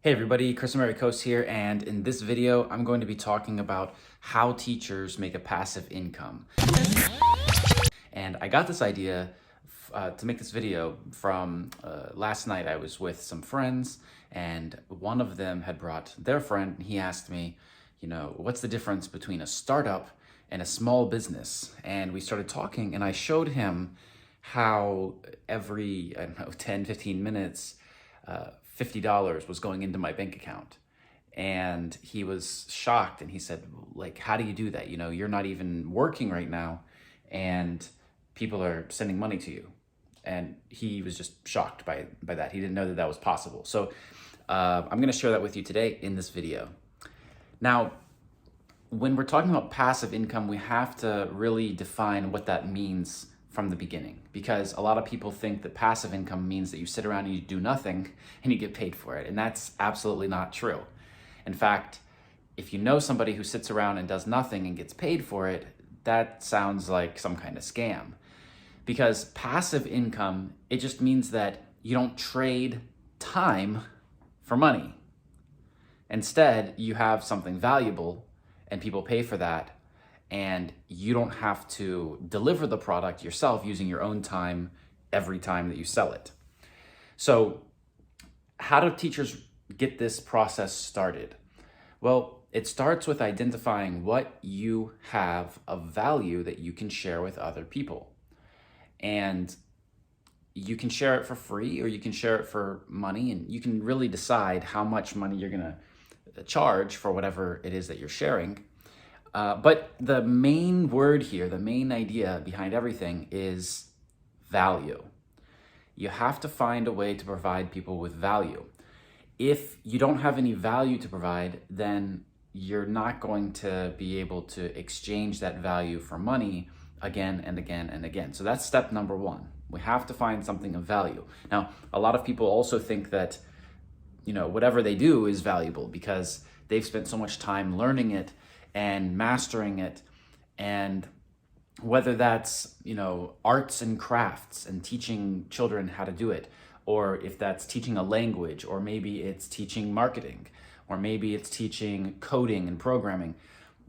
Hey everybody, Chris Americos here, and in this video, I'm going to be talking about how teachers make a passive income. And I got this idea to make this video from last night. I was with some friends, and one of them had brought their friend, and he asked me, what's the difference between a startup and a small business? And we started talking, and I showed him how every, 10, 15 minutes, $50 was going into my bank account. And he was shocked, and he said, like, how do you do that? You're not even working right now, and people are sending money to you. And he was just shocked by that. He didn't know that that was possible. So I'm gonna share that with you today in this video. Now, when we're talking about passive income, we have to really define what that means from the beginning, because a lot of people think that passive income means that you sit around and you do nothing and you get paid for it. And that's absolutely not true. In fact, if you know somebody who sits around and does nothing and gets paid for it, that sounds like some kind of scam. Because passive income, it just means that you don't trade time for money. Instead, you have something valuable and people pay for that, and you don't have to deliver the product yourself using your own time every time that you sell it. So how do teachers get this process started? Well, it starts with identifying what you have of value that you can share with other people. And you can share it for free, or you can share it for money, and you can really decide how much money you're gonna charge for whatever it is that you're sharing. But the main word here, the main idea behind everything is value. You have to find a way to provide people with value. If you don't have any value to provide, then you're not going to be able to exchange that value for money again and again and again. So that's step number one. We have to find something of value. Now, a lot of people also think that, whatever they do is valuable because they've spent so much time learning it and mastering it. And whether that's, arts and crafts and teaching children how to do it, or if that's teaching a language, or maybe it's teaching marketing, or maybe it's teaching coding and programming,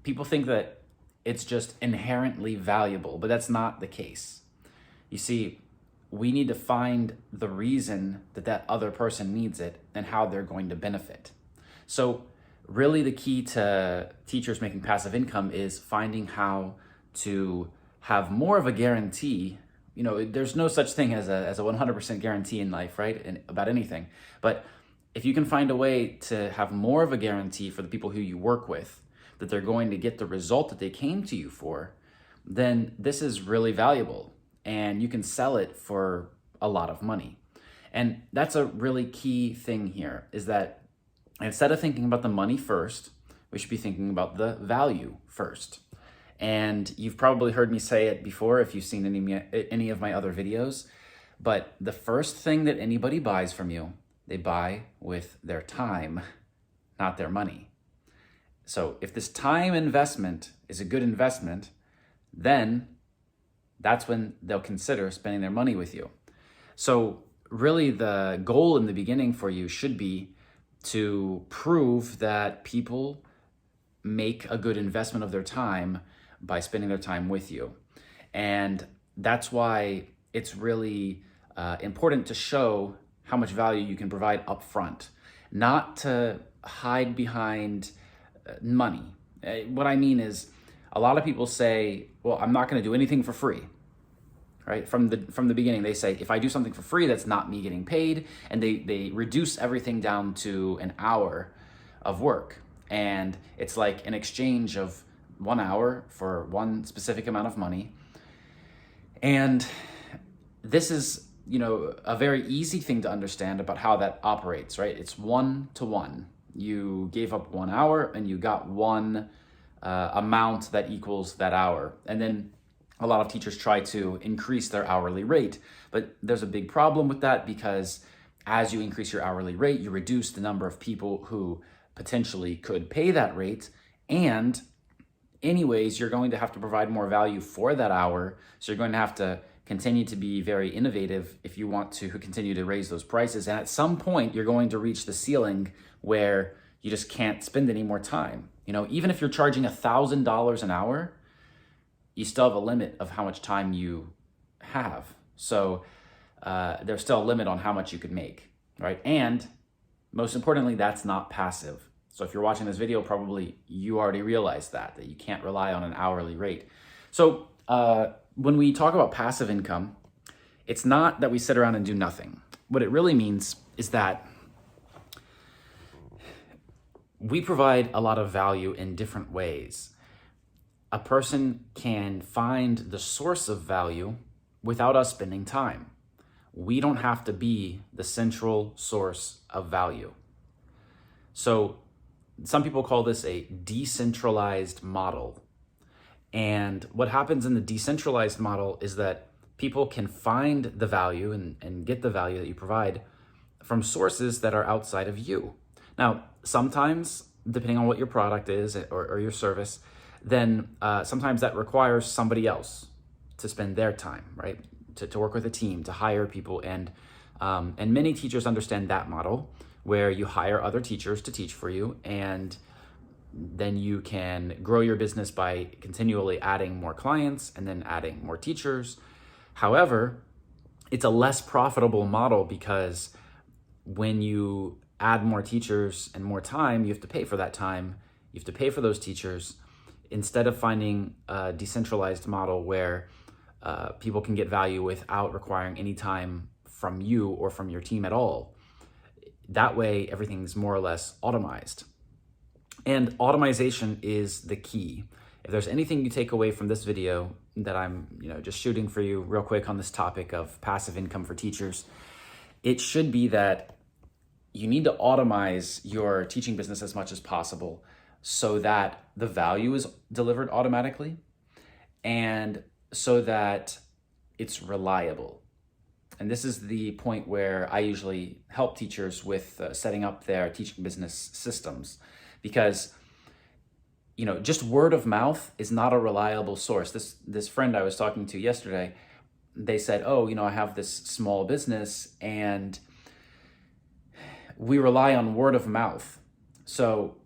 people think that it's just inherently valuable, but that's not the case. You see, we need to find the reason that that other person needs it and how they're going to benefit. So really the key to teachers making passive income is finding how to have more of a guarantee. There's no such thing as a 100% guarantee in life, right? And about anything. But if you can find a way to have more of a guarantee for the people who you work with, that they're going to get the result that they came to you for, then this is really valuable, and you can sell it for a lot of money. And that's a really key thing here, is that instead of thinking about the money first, we should be thinking about the value first. And you've probably heard me say it before if you've seen any of my other videos, but the first thing that anybody buys from you, they buy with their time, not their money. So if this time investment is a good investment, then that's when they'll consider spending their money with you. So really the goal in the beginning for you should be to prove that people make a good investment of their time by spending their time with you. And that's why it's really important to show how much value you can provide up front, not to hide behind money. What I mean is, a lot of people say, well, I'm not going to do anything for free. Right? From the beginning, they say, if I do something for free, that's not me getting paid. And they reduce everything down to an hour of work. And it's like an exchange of 1 hour for one specific amount of money. And this is, a very easy thing to understand about how that operates, right? It's 1-to-1. You gave up 1 hour and you got one amount that equals that hour. And then a lot of teachers try to increase their hourly rate, but there's a big problem with that, because as you increase your hourly rate, you reduce the number of people who potentially could pay that rate. And anyways, you're going to have to provide more value for that hour. So you're going to have to continue to be very innovative if you want to continue to raise those prices. And at some point, you're going to reach the ceiling where you just can't spend any more time. Even if you're charging $1,000 an hour, you still have a limit of how much time you have. So there's still a limit on how much you could make, right? And most importantly, that's not passive. So if you're watching this video, probably you already realized that you can't rely on an hourly rate. So when we talk about passive income, it's not that we sit around and do nothing. What it really means is that we provide a lot of value in different ways. A person can find the source of value without us spending time. We don't have to be the central source of value. So some people call this a decentralized model. And what happens in the decentralized model is that people can find the value and get the value that you provide from sources that are outside of you. Now, sometimes, depending on what your product is or your service, then sometimes that requires somebody else to spend their time, right? To work with a team, to hire people. And many teachers understand that model where you hire other teachers to teach for you, and then you can grow your business by continually adding more clients and then adding more teachers. However, it's a less profitable model because when you add more teachers and more time, you have to pay for that time. You have to pay for those teachers, instead of finding a decentralized model where people can get value without requiring any time from you or from your team at all. That way, everything's more or less automized. And automation is the key. If there's anything you take away from this video that I'm just shooting for you real quick on this topic of passive income for teachers, it should be that you need to automize your teaching business as much as possible so that the value is delivered automatically and so that it's reliable. And this is the point where I usually help teachers with setting up their teaching business systems, because just word of mouth is not a reliable source. This friend I was talking to yesterday, they said, I have this small business and we rely on word of mouth. So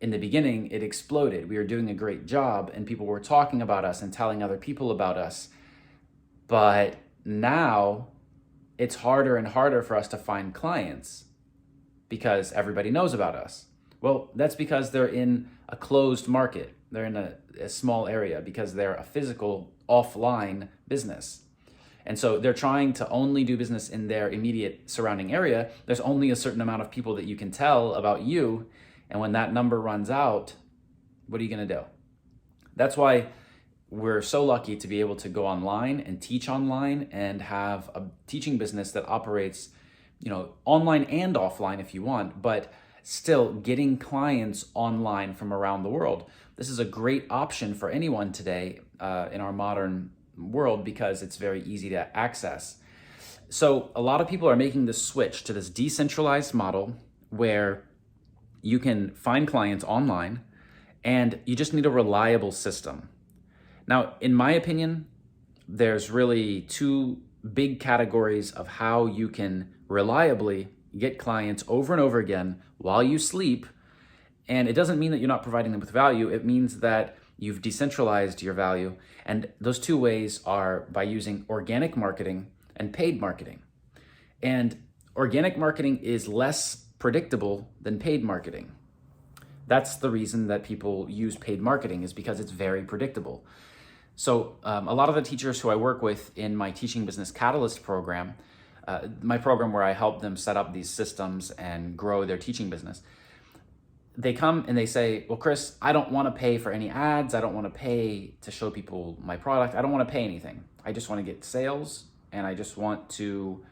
in the beginning, it exploded. We were doing a great job and people were talking about us and telling other people about us. But now it's harder and harder for us to find clients because everybody knows about us. Well, that's because they're in a closed market. They're in a small area because they're a physical offline business. And so they're trying to only do business in their immediate surrounding area. There's only a certain amount of people that you can tell about you. And when that number runs out, what are you going to do? That's why we're so lucky to be able to go online and teach online and have a teaching business that operates, online and offline if you want, but still getting clients online from around the world. This is a great option for anyone today in our modern world because it's very easy to access. So a lot of people are making this switch to this decentralized model where you can find clients online and you just need a reliable system. Now, in my opinion, there's really two big categories of how you can reliably get clients over and over again while you sleep. And it doesn't mean that you're not providing them with value. It means that you've decentralized your value. And those two ways are by using organic marketing and paid marketing. And organic marketing is less predictable than paid marketing. That's the reason that people use paid marketing, is because it's very predictable. So a lot of the teachers who I work with in my Teaching Business Catalyst program, my program where I help them set up these systems and grow their teaching business, they come and they say, well, Chris, I don't want to pay for any ads. I don't want to pay to show people my product. I don't want to pay anything. I just want to get sales and I just want to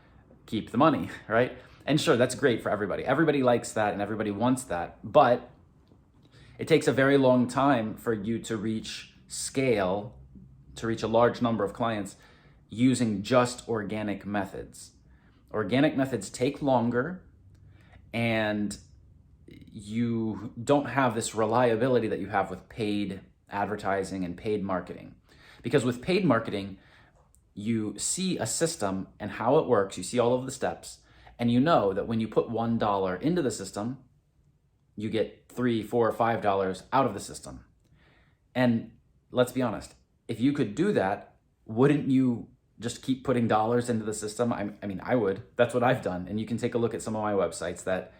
keep the money, right? And sure, that's great for everybody. Everybody likes that and everybody wants that, but it takes a very long time for you to reach scale, to reach a large number of clients using just organic methods. Organic methods take longer and you don't have this reliability that you have with paid advertising and paid marketing. Because with paid marketing, you see a system and how it works, you see all of the steps, and you know that when you put $1 into the system, you get $3, $4, or $5 out of the system. And let's be honest, if you could do that, wouldn't you just keep putting dollars into the system? I mean, I would. That's what I've done. And you can take a look at some of my websites that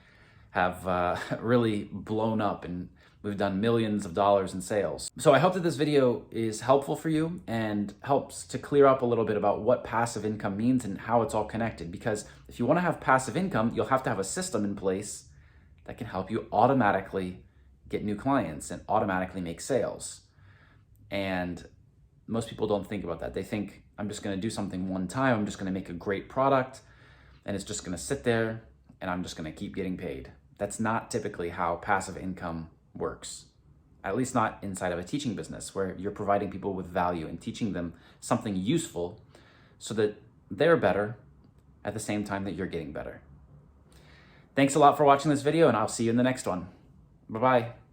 have really blown up, and we've done millions of dollars in sales. So I hope that this video is helpful for you and helps to clear up a little bit about what passive income means and how it's all connected. Because if you want to have passive income, you'll have to have a system in place that can help you automatically get new clients and automatically make sales. And most people don't think about that. They think, I'm just going to do something one time, I'm just going to make a great product, and it's just going to sit there, and I'm just going to keep getting paid. That's not typically how passive income works, at least not inside of a teaching business where you're providing people with value and teaching them something useful so that they're better at the same time that you're getting better. Thanks a lot for watching this video, and I'll see you in the next one. Bye-bye.